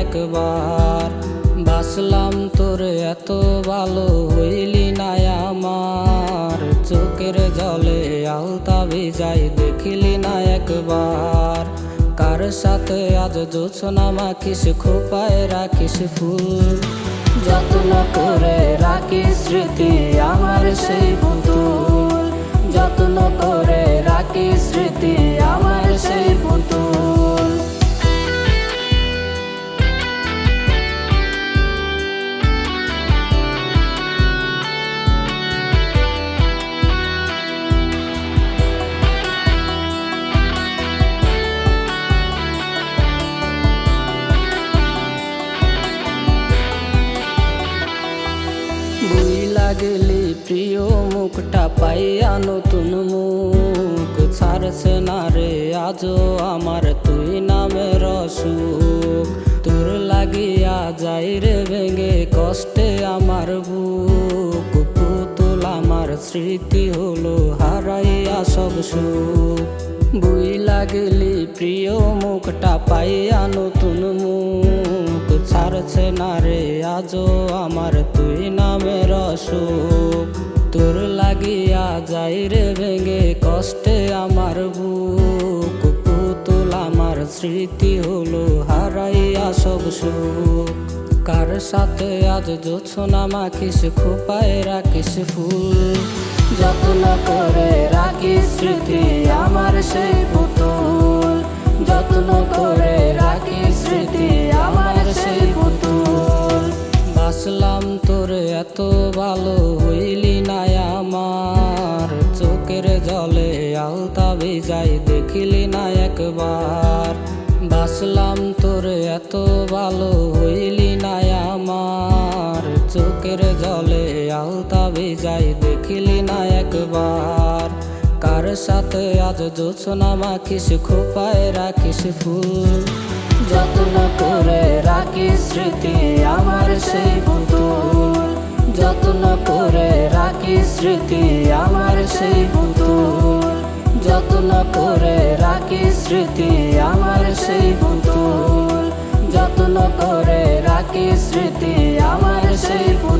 একবার। বাসলাম তোরে এত ভালো হইলি না আমার, চোখের জলে আলতা ভিজাই দেখিলি না একবার। কার সাথে আজ জোছনা মাখিস, খোপায় রাখিস ফুল, যত্ন করে রাখিস স্মৃতি আমার সেই পুতুল, যত্ন করে রাখিস স্মৃতি আমার সেই পুতুল। ভুইলা গেলি প্রিয় মুখটা পাইয়া নতুন মুখ, ছাড়ছে না রে আজও আমার তুই নামের অসুখ। তোর লাগিয়া যাই রে ভেঙে কষ্টে আমার বুক, পুতুল আমার স্মৃতি হলো হারাইয়া সব সুখ। ভুইলা গেলি প্রিয় মুখটা পাইয়া নতুন মুখ, ছাড়ছে না রে আজও আমার তুই নামের অসুখ। তোর লাগিয়া যাই রে ভেঙে কষ্টে আমার বুক, পুতুল আমার স্মৃতি হলো হারাইয়া সব সুখ। কার সাথে আজ জোছনা মাখিস, খোপায় রাখিস ফুল, যত্ন করে রাখিস স্মৃতি আমার সেই পুতুল, যত্ন করে রাখিস স্মৃতি আমার সেই পুতুল। বাসলাম তোরে এত ভালো হইলি না আমার, চোখের জলে আলতা ভিজাই দেখিলি না একবার। বাসলাম তোরে এত ভালো হইলি না আমার, চোখের জলে আলতা ভিজাই দেখিলি না একবার। কার সাথে আজ জোছনা মাখিস, খোপায় রাখিস ফুল, যত্ন করে রাখিস স্মৃতি আমার সেই পুতুল, যত্ন করে রাখিস স্মৃতি আমার সেই পুতুল, যত্ন করে রাখিস স্মৃতি আমার সেই পুতুল, যত্ন করে রাখিস স্মৃতি আমার সেই পুতুল।